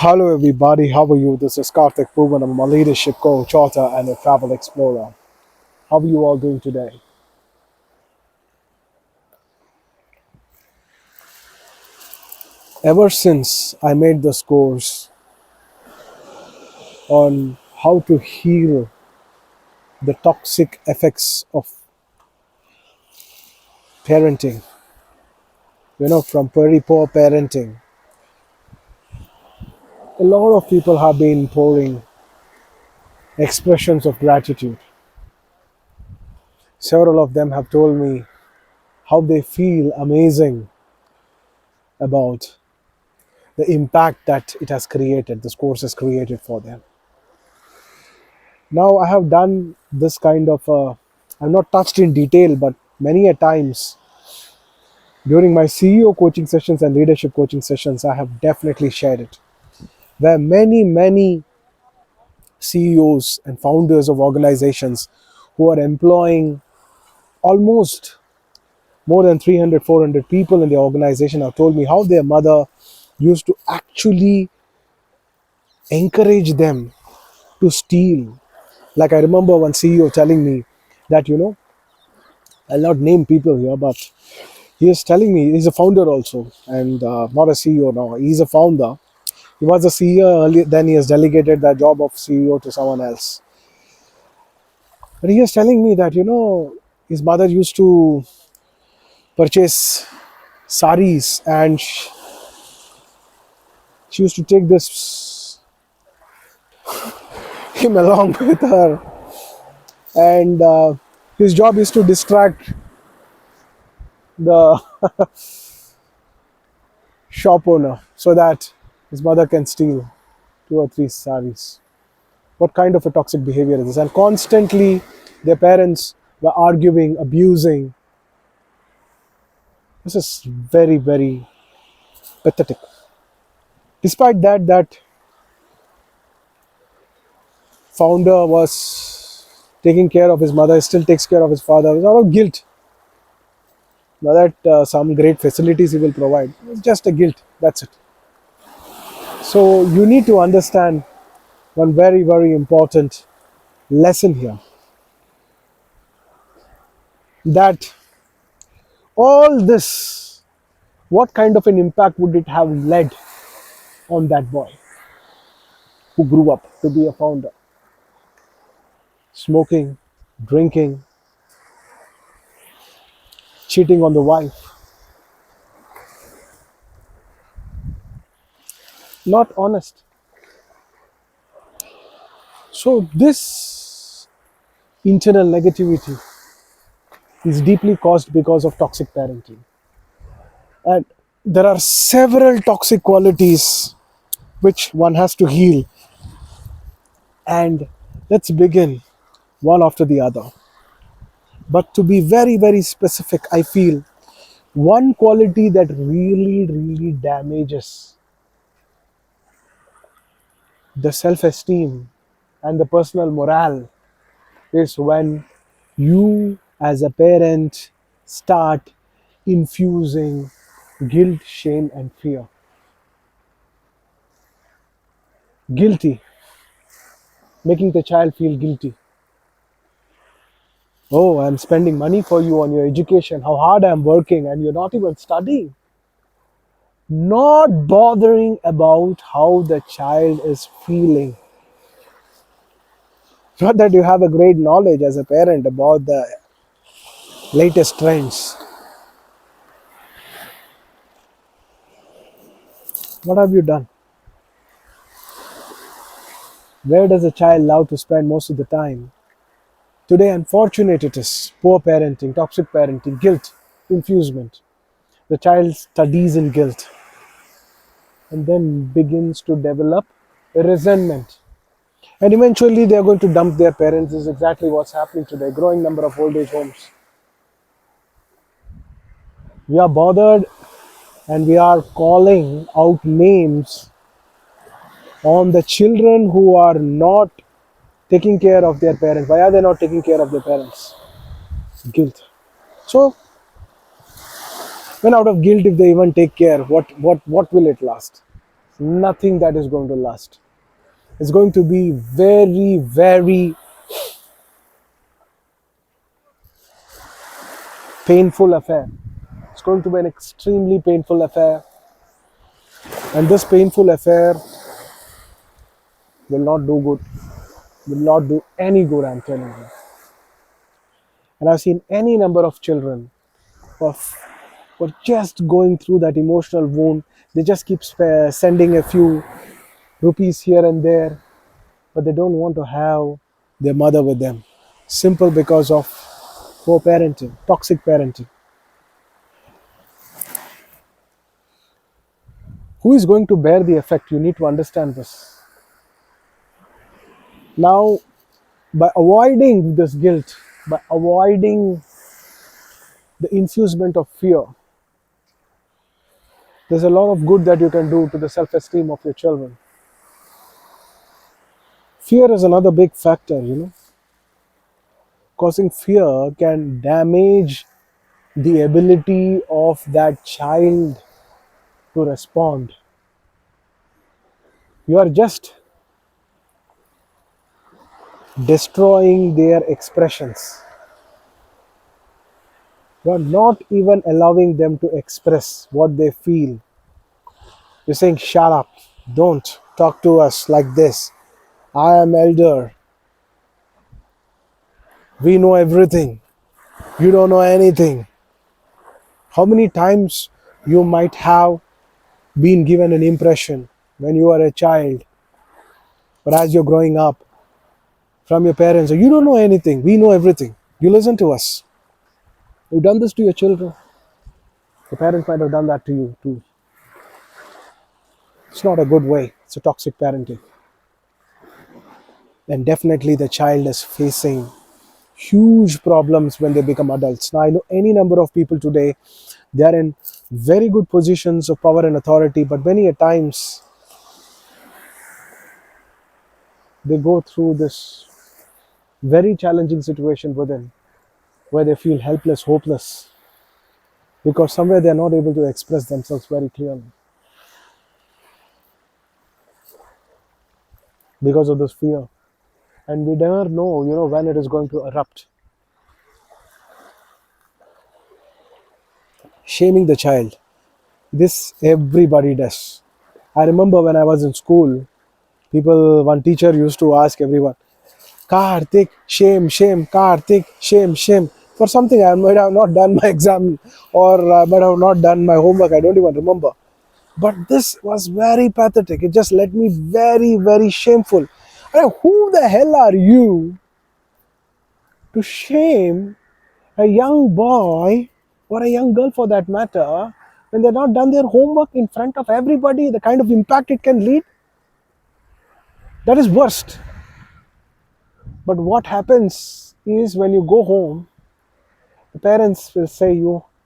Hello everybody, how are you? This is Karthik Poovan. I'm a leadership coach, author, and a travel explorer. How are you all doing today? Ever since I made this course on how to heal the toxic effects of parenting, from very poor parenting, a lot of people have been pouring expressions of gratitude. Several of them have told me how they feel amazing about the impact that it has created, this course has created for them. Now I have done this kind of, I've not touched in detail, but many a times during my CEO coaching sessions and leadership coaching sessions, I have definitely shared it. Where many CEOs and founders of organizations who are employing almost more than 300, 400 people in the organization have told me how their mother used to actually encourage them to steal. Like I remember one CEO telling me that, I'll not name people here, but he is telling me he's a founder also, and not a CEO now. He's a founder. He was a CEO earlier, then he has delegated the job of CEO to someone else. But he is telling me that his mother used to purchase saris, and she used to take this him along with her, and his job is to distract the shop owner so that his mother can steal 2 or 3 saris. What kind of a toxic behavior is this? And constantly their parents were arguing, abusing. This is very pathetic. Despite that founder was taking care of his mother, still takes care of his father. It's out of guilt. Now that some great facilities he will provide, it's just a guilt. That's it. So you need to understand one very important lesson here, that all this, what kind of an impact would it have led on that boy who grew up to be a founder? Smoking, drinking, cheating on the wife, not honest. So this internal negativity is deeply caused because of toxic parenting. And there are several toxic qualities which one has to heal. And let's begin one after the other. But to be very specific, I feel one quality that really damages the self-esteem and the personal morale is when you as a parent start infusing guilt, shame and fear. Guilty, making the child feel guilty. Oh, I'm spending money for you on your education, how hard I'm working, and you're not even studying. Not bothering about how the child is feeling. Not that you have a great knowledge as a parent about the latest trends. What have you done? Where does a child love to spend most of the time? Today, unfortunate it is. Poor parenting, toxic parenting, guilt, infusement. The child studies in guilt and then begins to develop a resentment. And eventually they are going to dump their parents. This is exactly what's happening today. Growing number of old age homes. We are bothered and we are calling out names on the children who are not taking care of their parents. Why are they not taking care of their parents? Guilt. So when out of guilt, if they even take care, what will it last? Nothing that is going to last. It's going to be very, very painful affair. It's going to be an extremely painful affair. And this painful affair will not do good, will not do any good, I'm telling you. And I've seen any number of children who are just going through that emotional wound. They just keep sending a few rupees here and there, but they don't want to have their mother with them. Simple because of poor parenting, toxic parenting. Who is going to bear the effect? You need to understand this. Now, by avoiding this guilt, by avoiding the infusement of fear, there's a lot of good that you can do to the self-esteem of your children. Fear is another big factor, Causing fear can damage the ability of that child to respond. You are just destroying their expressions. You are not even allowing them to express what they feel. You're saying, shut up, don't talk to us like this. I am elder. We know everything. You don't know anything. How many times you might have been given an impression when you are a child or as you're growing up from your parents, you don't know anything, we know everything. You listen to us. You've done this to your children. Your parents might have done that to you too. It's not a good way. It's a toxic parenting. And definitely the child is facing huge problems when they become adults. Now I know any number of people today, they are in very good positions of power and authority, but many a times they go through this very challenging situation within where they feel helpless, hopeless, because somewhere they're not able to express themselves very clearly because of this fear. And we never know, when it is going to erupt. Shaming the child. This everybody does. I remember when I was in school, one teacher used to ask everyone, Karthik, shame, shame, Karthik, shame, shame. For something I might have not done my exam or I might have not done my homework, I don't even remember. But this was very pathetic. It just led me very, very shameful. Who the hell are you to shame a young boy or a young girl for that matter when they've not done their homework in front of everybody? The kind of impact it can lead, that is worst. But what happens is when you go home, the parents will say you